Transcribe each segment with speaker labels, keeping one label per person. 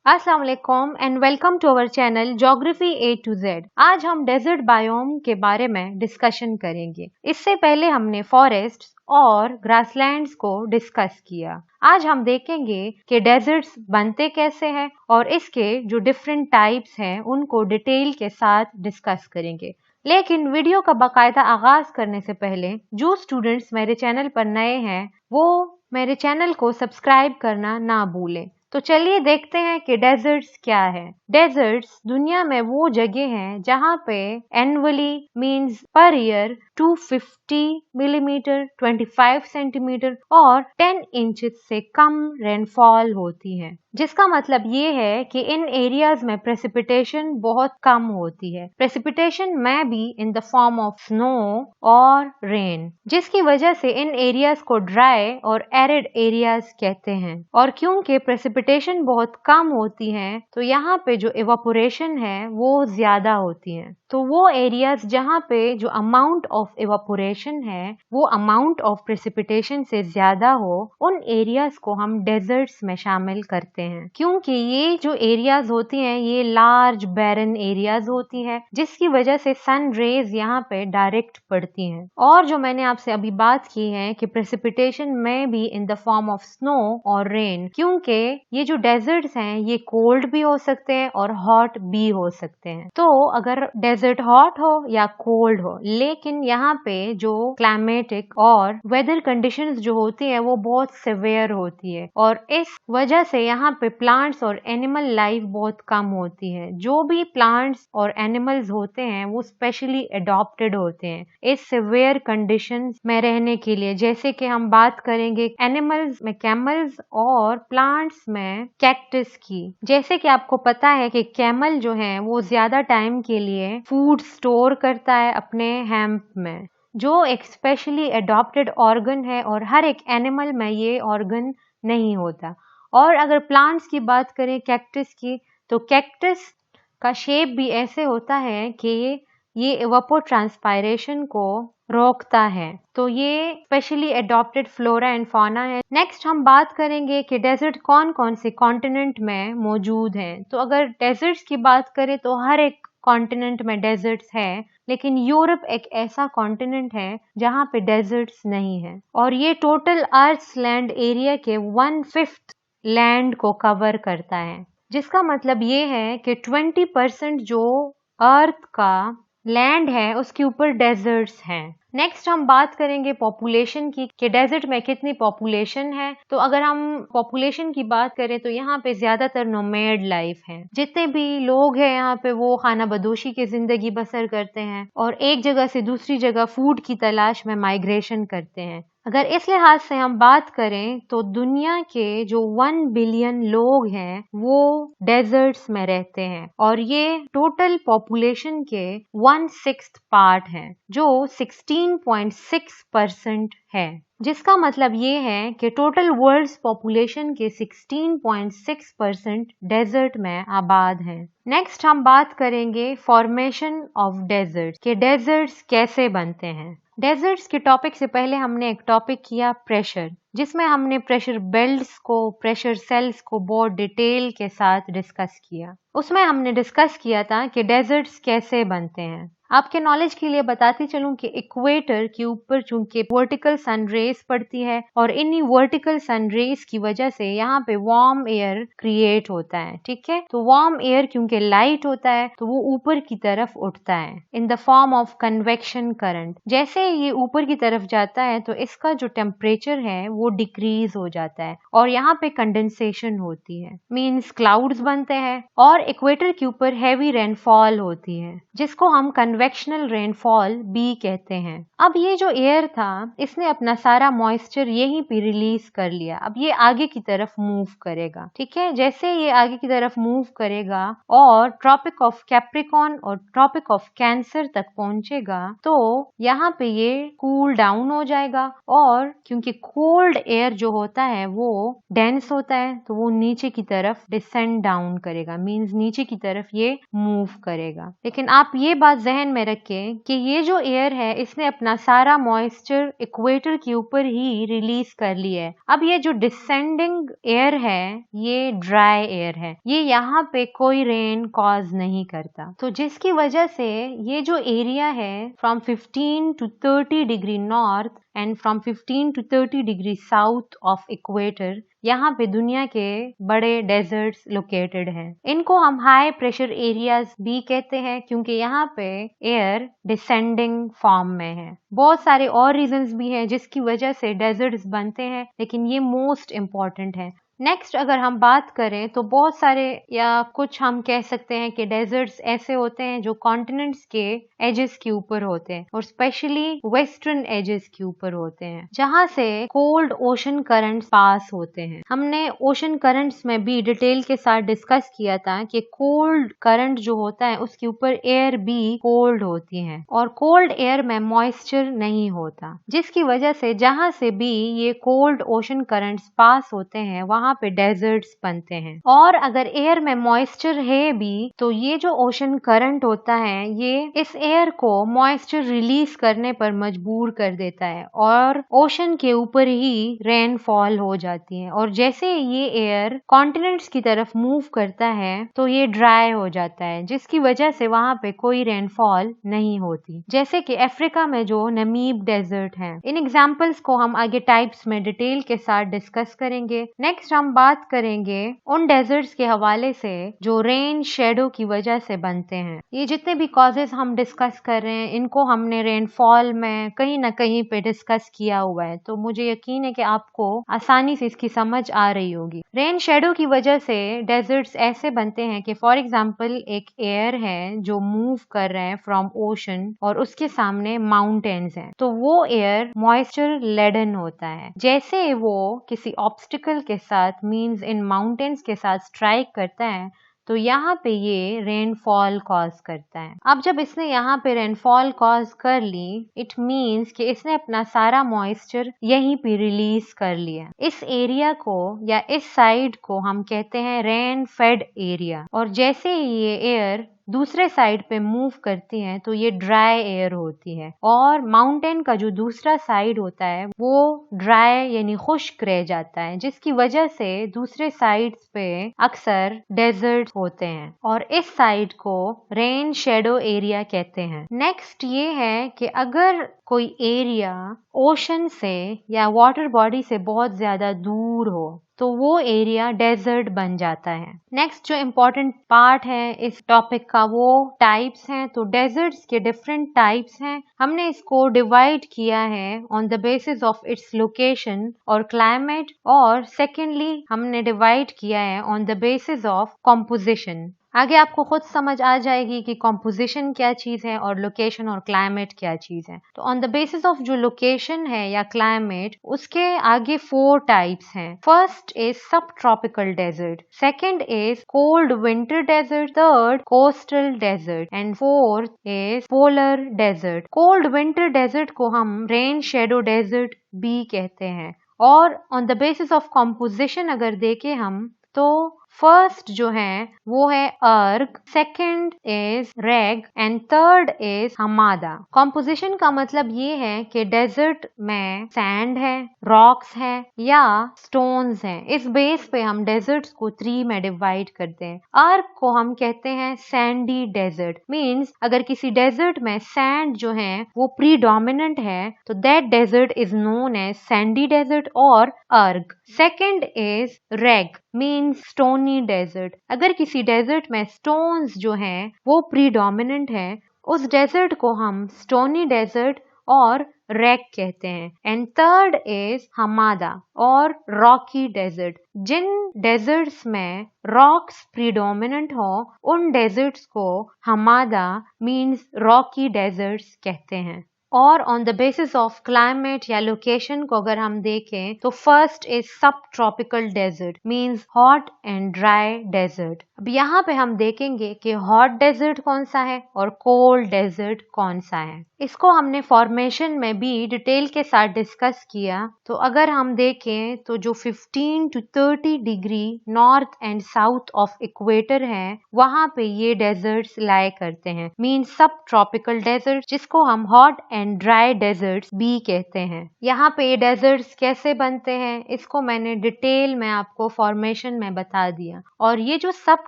Speaker 1: अस्सलाम वालेकुम and welcome to our channel geography A to Z. आज हम डेजर्ट बायोम के बारे में डिस्कशन करेंगे। इससे पहले हमने फॉरेस्ट और ग्रासलैंड्स को डिस्कस किया। आज हम देखेंगे कि डेजर्ट्स बनते कैसे हैं और इसके जो डिफरेंट टाइप्स हैं उनको डिटेल के साथ डिस्कस करेंगे। लेकिन वीडियो का बाकायदा आगाज करने से पहले जो स्टूडेंट्स मेरे चैनल पर नए हैं वो मेरे चैनल को सब्सक्राइब करना ना भूलें। तो चलिए देखते हैं कि डेजर्ट्स क्या है। डेजर्ट्स दुनिया में वो जगह हैं जहाँ पे annually means per year 250 millimetre, 25 centimetre और 10 इंचेस से कम रेनफॉल होती है, जिसका मतलब ये है कि इन एरियाज में प्रेसिपिटेशन बहुत कम होती है। प्रेसिपिटेशन में भी in the form of snow और रेन, जिसकी वजह से इन एरियाज को ड्राई और एरिड एरियाज कहते हैं। और क्योंकि प्रेसिपिटेशन बहुत कम होती है तो यहाँ पे जो इवापोरेशन है वो ज्यादा होती है। तो वो एरियाज जहाँ पे जो अमाउंट ऑफ इवापोरेशन है वो अमाउंट ऑफ प्रेसिपिटेशन से ज्यादा हो, उन एरियाज को हम डेजर्ट्स में शामिल करते हैं। क्योंकि ये जो एरियाज होती हैं ये लार्ज बैरन एरियाज होती है, जिसकी वजह से सन रेज यहाँ पे डायरेक्ट पड़ती हैं। और जो मैंने आपसे अभी बात की है कि प्रेसिपिटेशन में भी in the form of snow और रेन, क्योंकि ये जो डेजर्ट्स हैं ये कोल्ड भी हो सकते हैं और हॉट भी हो सकते हैं। तो अगर डेजर्ट हॉट हो या कोल्ड हो, लेकिन यहाँ पे जो क्लाइमेटिक और वेदर कंडीशंस जो होती है वो बहुत सिवियर होती है और इस वजह से यहाँ पे प्लांट्स और एनिमल लाइफ बहुत कम होती है। जो भी प्लांट्स और एनिमल्स होते हैं वो स्पेशली अडॉप्टेड होते हैं इस सिवियर कंडीशंस में रहने के लिए। जैसे कि हम बात करेंगे एनिमल्स में कैमल्स और प्लांट्स में कैक्टस की। जैसे कि आपको पता है कि कैमल जो है वो ज्यादा टाइम के लिए फूड स्टोर करता है अपने हैम्प में, जो एक स्पेशली अडॉप्टेड ऑर्गन है और हर एक एनिमल में ये ऑर्गन नहीं होता। और अगर प्लांट्स की बात करें कैक्टस की, तो कैक्टस का शेप भी ऐसे होता है कि ये इवापोट्रांसपायरेशन को रोकता है। तो ये specially adopted flora and fauna है। नेक्स्ट हम बात करेंगे कि डेजर्ट कौन कौन से कॉन्टिनेंट में मौजूद हैं। तो अगर डेजर्ट्स की बात करें तो हर एक कॉन्टिनेंट में डेजर्ट्स है, लेकिन यूरोप एक ऐसा कॉन्टिनेंट है जहाँ पे डेजर्ट्स नहीं है। और ये टोटल अर्थ लैंड एरिया के 1/5 लैंड को कवर करता है, जिसका मतलब ये है कि 20% जो अर्थ का लैंड है उसके ऊपर डेजर्ट्स हैं। नेक्स्ट हम बात करेंगे पॉपुलेशन की कि डेजर्ट में कितनी पॉपुलेशन है। तो अगर हम पॉपुलेशन की बात करें तो यहाँ पे ज्यादातर नोमैड लाइफ है। जितने भी लोग हैं यहाँ पे वो खाना बदोशी की जिंदगी बसर करते हैं और एक जगह से दूसरी जगह फूड की तलाश में माइग्रेशन करते हैं। अगर इस लिहाज से हम बात करें तो दुनिया के जो 1 बिलियन लोग हैं वो डेजर्ट्स में रहते हैं और ये टोटल पॉपुलेशन के 1/6 पार्ट है, जो 16.6% है। जिसका मतलब ये है कि टोटल वर्ल्ड पॉपुलेशन के 16.6% डेजर्ट में आबाद है। नेक्स्ट हम बात करेंगे फॉर्मेशन ऑफ डेजर्ट कि डेजर्ट्स कैसे बनते हैं। डेजर्ट्स के टॉपिक से पहले हमने एक टॉपिक किया प्रेशर, जिसमें हमने प्रेशर बेल्ट्स को, प्रेशर सेल्स को बहुत डिटेल के साथ डिस्कस किया। उसमें हमने डिस्कस किया था कि डेजर्ट्स कैसे बनते हैं। आपके नॉलेज के लिए बताती चलूं कि इक्वेटर के ऊपर चूंकि वर्टिकल सन रेज पड़ती है और इन्हीं वर्टिकल सन रेज की वजह से यहाँ पे वार्म एयर क्रिएट होता है। ठीक है, तो वार्म एयर क्योंकि लाइट होता है तो वो ऊपर की तरफ उठता है in the form of convection current. जैसे ये ऊपर की तरफ जाता है तो इसका जो टेम्परेचर है वो डिक्रीज हो जाता है और यहाँ पे कंडेंसेशन होती है, मीन्स क्लाउड्स बनते हैं और इक्वेटर के ऊपर हैवी रेनफॉल होती है, जिसको हम कन्वेक्शनल रेनफॉल भी कहते हैं। अब ये जो एयर था इसने अपना सारा मॉइस्चर यहीं पे रिलीज कर लिया। अब ये आगे की तरफ मूव करेगा। ठीक है, जैसे ये आगे की तरफ मूव करेगा और ट्रॉपिक ऑफ कैप्रिकॉर्न और ट्रॉपिक ऑफ कैंसर तक पहुंचेगा तो यहाँ पे ये कूल डाउन हो जाएगा और क्योंकि कोल्ड एयर जो होता है वो डेंस होता है तो वो नीचे की तरफ डिसेंड डाउन करेगा, मींस नीचे की तरफ ये मूव करेगा। लेकिन आप ये बात जहन में रखें कि ये जो एयर है इसने अपना सारा मॉइस्चर इक्वेटर के ऊपर ही रिलीज कर लिया है। अब ये जो डिसेंडिंग एयर है ये ड्राई एयर है, ये यहाँ पे कोई रेन कॉज नहीं करता। तो जिसकी वजह से ये जो एरिया है from 15 to 30 degree north and from 15 to 30 degree south of equator, यहाँ पे दुनिया के बड़े डेजर्ट्स लोकेटेड हैं। इनको हम हाई प्रेशर एरियाज भी कहते हैं क्योंकि यहाँ पे एयर डिसेंडिंग फॉर्म में है। बहुत सारे और रीजंस भी हैं जिसकी वजह से डेजर्ट्स बनते हैं, लेकिन ये मोस्ट इम्पॉर्टेंट है। नेक्स्ट अगर हम बात करें तो बहुत सारे या कुछ हम कह सकते हैं कि डेजर्ट्स ऐसे होते हैं जो कॉन्टिनेंट्स के एजेस के ऊपर होते हैं और स्पेशली वेस्टर्न एजेस के ऊपर होते हैं, जहां से कोल्ड ओशन करंट्स पास होते हैं। हमने ओशन करंट्स में भी डिटेल के साथ डिस्कस किया था कि कोल्ड करंट जो होता है उसके ऊपर एयर भी कोल्ड होती है और कोल्ड एयर में मॉइस्चर नहीं होता, जिसकी वजह से जहां से भी ये कोल्ड ओशन करंट्स पास होते हैं वहां पे डेजर्ट्स बनते हैं। और अगर एयर में मॉइस्चर है भी तो ये जो ओशन करंट होता है ये इस एयर को मॉइस्चर रिलीज करने पर मजबूर कर देता है और ओशन के ऊपर ही रेनफॉल हो जाती है। और जैसे ये एयर कॉन्टिनेंट्स की तरफ मूव करता है तो ये ड्राई हो जाता है, जिसकी वजह से वहां पे कोई रेनफॉल नहीं होती, जैसे कि अफ्रीका में जो नमीब डेजर्ट है। इन एग्जाम्पल्स को हम आगे टाइप्स में डिटेल के साथ डिस्कस करेंगे। नेक्स्ट हम बात करेंगे उन डेजर्ट्स के हवाले से जो रेन शेडो की वजह से बनते हैं। ये जितने भी कॉजेज हम डिस्कस कर रहे हैं इनको हमने रेनफॉल में कहीं ना कहीं पे डिस्कस किया हुआ है, तो मुझे यकीन है कि आपको आसानी से इसकी समझ आ रही होगी। रेन शेडो की वजह से डेजर्ट्स ऐसे बनते हैं कि फॉर एग्जाम्पल एक एयर है जो मूव कर रहे हैं फ्रॉम ओशन और उसके सामने माउंटेन्स हैं, तो वो एयर मॉइस्चर लेडन होता है। जैसे वो किसी ऑब्स्टिकल के साथ मींस इन माउंटेन्स के साथ स्ट्राइक करता है तो यहाँ पे ये रेनफॉल कॉज करता है। अब जब इसने यहाँ पे रेनफॉल कॉज कर ली, इट मींस कि इसने अपना सारा मॉइस्चर यहीं पे रिलीज कर लिया। इस एरिया को या इस साइड को हम कहते हैं रेन फेड एरिया। और जैसे ये एयर दूसरे साइड पे मूव करती है तो ये ड्राई एयर होती है और माउंटेन का जो दूसरा साइड होता है वो ड्राई यानी खुश्क रह जाता है, जिसकी वजह से दूसरे साइड्स पे अक्सर डेजर्ट होते हैं और इस साइड को रेन शेडो एरिया कहते हैं। नेक्स्ट ये है कि अगर कोई एरिया ओशन से या वाटर बॉडी से बहुत ज्यादा दूर हो तो वो एरिया डेजर्ट बन जाता है। नेक्स्ट जो इम्पोर्टेंट पार्ट है इस टॉपिक का वो टाइप्स हैं। तो डेजर्ट्स के डिफरेंट टाइप्स हैं। हमने इसको डिवाइड किया है on the basis of its location और क्लाइमेट, और सेकेंडली हमने डिवाइड किया है on the basis of composition. आगे आपको खुद समझ आ जाएगी कि कॉम्पोजिशन क्या चीज है और लोकेशन और क्लाइमेट क्या चीज है। तो ऑन द बेसिस ऑफ जो लोकेशन है या क्लाइमेट, उसके आगे 4 टाइप्स हैं। First is subtropical desert, second is cold winter desert, third coastal desert and fourth is polar desert. Cold winter desert को हम रेन शेडो डेजर्ट भी कहते हैं। और on the basis of composition अगर देखें हम तो फर्स्ट जो है वो है अर्ग, सेकंड इज रेग and third is Hamada. Composition का मतलब ये है कि डेजर्ट में सैंड है, रॉक्स है या स्टोन्स हैं। इस बेस पे हम डेजर्ट्स को 3 में डिवाइड करते हैं। अर्ग को हम कहते हैं सैंडी डेजर्ट, मींस अगर किसी डेजर्ट में सैंड जो है वो प्रीडोमिनेंट है तो that desert is known as sandy desert और erg. Second is reg means stony desert. अगर किसी डेजर्ट में स्टोन्स जो हैं वो प्रीडोमिनेंट है उस डेजर्ट को हम स्टोनी डेजर्ट और रेग कहते हैं। एंड थर्ड इज हमादा और रॉकी डेजर्ट। जिन डेजर्ट्स में रॉक्स प्रीडोमिनेंट हो उन डेजर्ट्स को हमादा मींस रॉकी डेजर्ट्स कहते हैं। और on the basis of climate या लोकेशन को अगर हम देखें तो first is subtropical desert means hot and dry desert. अब यहाँ पे हम देखेंगे कि हॉट डेजर्ट कौन सा है और कोल्ड डेजर्ट कौन सा है। इसको हमने फॉर्मेशन में भी डिटेल के साथ डिस्कस किया। तो अगर हम देखें तो जो 15 to 30 degree north and south of equator है वहां पे ये डेजर्ट्स लाए करते हैं, मीन सब ट्रॉपिकल डेजर्ट, जिसको हम हॉट एंड ड्राई डेजर्ट्स भी कहते हैं। यहाँ पे ये डेजर्ट्स कैसे बनते हैं इसको मैंने डिटेल में आपको फॉर्मेशन में बता दिया। और ये जो सब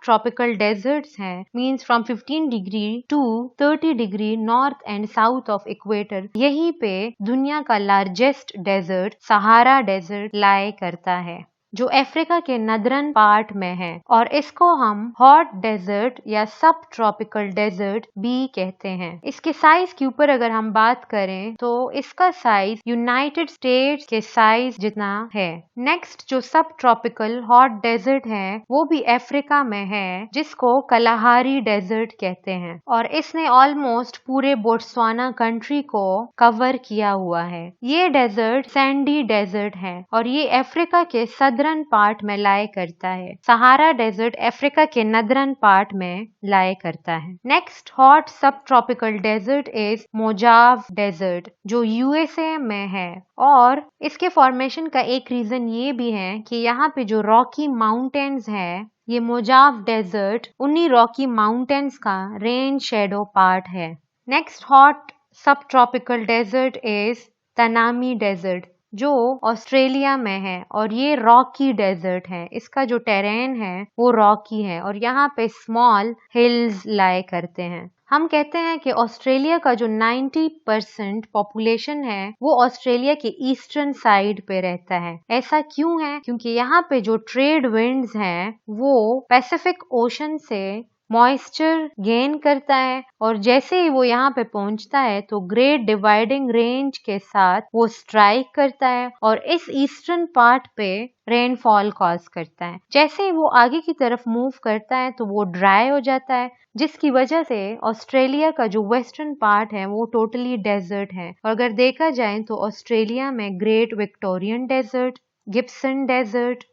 Speaker 1: ट्रॉपिकल डेजर्ट्स हैं means from 15 degree to 30 degree north and south of equator, यहीं पे दुनिया का लार्जेस्ट डेजर्ट सहारा डेजर्ट लाए करता है, जो अफ्रीका के नदरन पार्ट में है। और इसको हम हॉट डेजर्ट या सब ट्रॉपिकल डेजर्ट भी कहते हैं। इसके साइज के ऊपर अगर हम बात करें तो इसका साइज यूनाइटेड स्टेट्स के साइज जितना है। नेक्स्ट जो सब ट्रॉपिकल हॉट डेजर्ट है वो भी अफ्रीका में है, जिसको कलाहारी डेजर्ट कहते हैं। और इसने ऑलमोस्ट पूरे बोट्सवाना कंट्री को कवर किया हुआ है। ये डेजर्ट सैंडी डेजर्ट है और ये अफ्रीका के सदर्न पार्ट में लाए करता है। सहारा डेजर्ट अफ्रीका के नदरन पार्ट में लाए करता है। Next hot subtropical desert is मोजाव desert, जो यूएसए में है। और इसके फॉर्मेशन का एक रीजन ये भी है कि यहाँ पे जो रॉकी माउंटेन्स है, ये मोजाव डेजर्ट उन्हीं रॉकी माउंटेन्स का रेन शेडो पार्ट है। Next hot subtropical desert is Tanami Desert, जो ऑस्ट्रेलिया में है और ये रॉकी डेजर्ट है। इसका जो टेरेन है वो रॉकी है और यहाँ पे स्मॉल हिल्स लाए करते हैं। हम कहते हैं कि ऑस्ट्रेलिया का जो 90% पॉपुलेशन है वो ऑस्ट्रेलिया के ईस्टर्न साइड पे रहता है। ऐसा क्यों है? क्योंकि यहाँ पे जो ट्रेड विंड्स हैं वो पैसिफिक ओशन से मॉइस्चर गेन करता है और जैसे ही वो यहाँ पे पहुंचता है तो ग्रेट डिवाइडिंग रेंज के साथ वो स्ट्राइक करता है और इस ईस्टर्न पार्ट पे रेनफॉल कॉज करता है। जैसे ही वो आगे की तरफ मूव करता है तो वो ड्राई हो जाता है, जिसकी वजह से ऑस्ट्रेलिया का जो वेस्टर्न पार्ट है वो टोटली डेजर्ट है। और अगर देखा जाए तो ऑस्ट्रेलिया में Great Victorian Desert, Gibson Desert,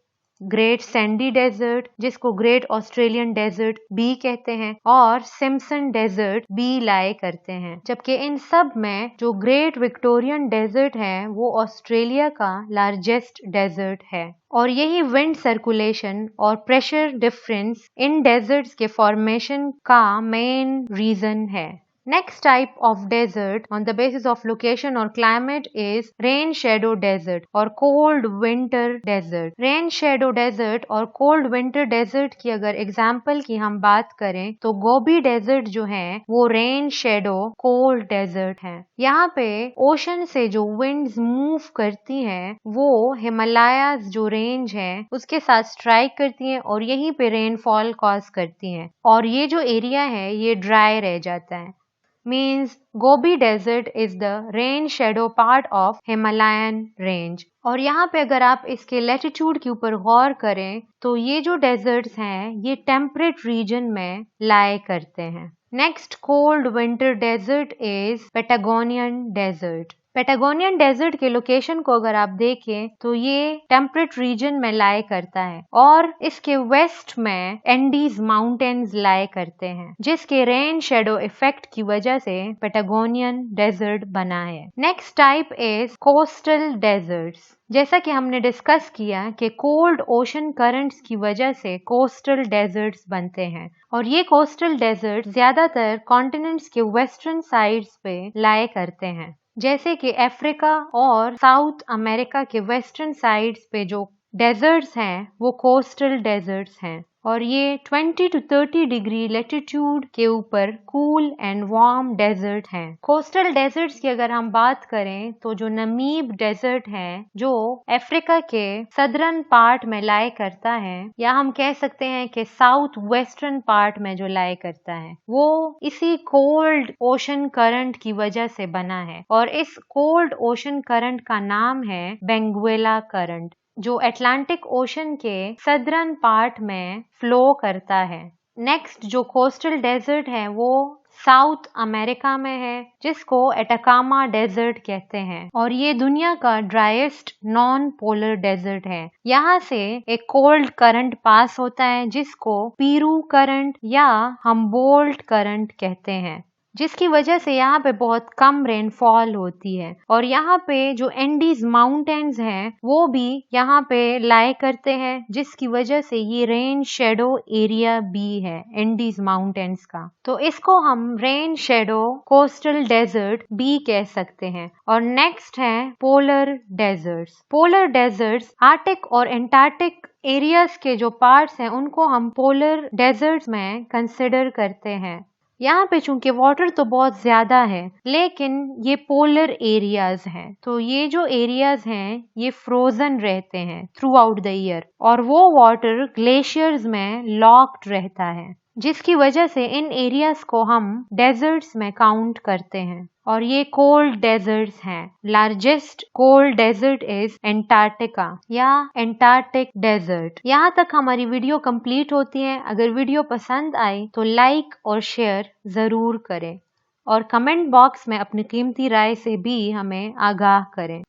Speaker 1: Great Sandy Desert जिसको ग्रेट ऑस्ट्रेलियन डेजर्ट भी कहते हैं और सिम्पसन डेजर्ट भी लाए करते हैं। जबकि इन सब में जो ग्रेट विक्टोरियन डेजर्ट है वो ऑस्ट्रेलिया का लार्जेस्ट डेजर्ट है। और यही विंड सर्कुलेशन और प्रेशर डिफरेंस इन डेजर्ट्स के फॉर्मेशन का मेन रीजन है। Next type of desert on the basis of location or climate is rain shadow desert or cold winter desert. Rain shadow desert और cold winter desert की अगर example की हम बात करें तो गोबी desert जो है वो rain shadow cold desert है। यहाँ पे ओशन से जो winds move करती हैं वो हिमालयाज जो रेंज है उसके साथ स्ट्राइक करती हैं और यहीं पे रेनफॉल कॉज करती हैं और ये जो एरिया है ये ड्राई रह जाता है। Means Gobi Desert is the rain shadow part of Himalayan range। और यहाँ पे अगर आप इसके लैटिट्यूड के ऊपर गौर करें तो ये जो डेजर्ट्स हैं ये टेम्परेट रीजन में लाए करते हैं। Next cold winter desert is Patagonian Desert. Patagonian Desert के लोकेशन को अगर आप देखें तो ये टेम्परेट रीजन में लाए करता है और इसके वेस्ट में एंडीज माउंटेन्स लाए करते हैं, जिसके रेन शेडो इफेक्ट की वजह से पेटागोनियन डेजर्ट बना है। Next type is coastal deserts. जैसा कि हमने डिस्कस किया कि कोल्ड ओशन करंट्स की वजह से कोस्टल डेजर्ट्स बनते हैं और ये कोस्टल डेजर्ट ज्यादातर कॉन्टिनेंट्स के वेस्टर्न साइड्स पे लाए करते हैं, जैसे कि अफ्रीका और साउथ अमेरिका के वेस्टर्न साइड्स पे जो डेजर्ट्स हैं वो कोस्टल डेजर्ट्स हैं और ये 20 to 30 डिग्री लैटिट्यूड के ऊपर कूल एंड वार्म डेजर्ट हैं। कोस्टल डेजर्ट्स की अगर हम बात करें तो जो नमीब डेजर्ट है जो अफ्रीका के सदर्न पार्ट में लाए करता है या हम कह सकते हैं कि साउथ वेस्टर्न पार्ट में जो लाए करता है वो इसी कोल्ड ओशन करंट की वजह से बना है और इस कोल्ड ओशन करंट का नाम है बेंगुएला करंट, जो अटलांटिक ओशन के सदर्न पार्ट में फ्लो करता है। नेक्स्ट जो कोस्टल डेजर्ट है वो साउथ अमेरिका में है जिसको एटाकामा डेजर्ट कहते हैं और ये दुनिया का ड्राइएस्ट नॉन पोलर डेजर्ट है। यहाँ से एक कोल्ड करंट पास होता है जिसको पीरू करंट या हम्बोल्ट करंट कहते हैं। जिसकी वजह से यहाँ पे बहुत कम रेनफॉल होती है। और यहाँ पे जो एंडीज माउंटेन्स हैं वो भी यहाँ पे लाई करते हैं, जिसकी वजह से ये रेन शेडो एरिया भी है एंडीज माउंटेन्स का। तो इसको हम रेन शेडो कोस्टल डेजर्ट भी कह सकते हैं। और नेक्स्ट है polar deserts. Polar deserts Arctic और एंटार्क्टिक एरियाज के जो पार्ट्स हैं उनको हम पोलर डेजर्ट्स में कंसिडर करते हैं। यहाँ पे चूंकि वाटर तो बहुत ज्यादा है, लेकिन ये पोलर एरियाज हैं, तो ये जो एरियाज हैं ये फ्रोजन रहते हैं थ्रू आउट द ईयर, और वो वाटर ग्लेशियर्स में लॉक्ड रहता है, जिसकी वजह से इन एरियाज को हम डेजर्ट्स में काउंट करते हैं। और ये कोल्ड डेजर्ट्स हैं। Largest cold desert is Antarctica या एंटार्क्टिक डेजर्ट। यहाँ तक हमारी वीडियो कंप्लीट होती है। अगर वीडियो पसंद आई तो लाइक और शेयर जरूर करें और कमेंट बॉक्स में अपनी कीमती राय से भी हमें आगाह करें।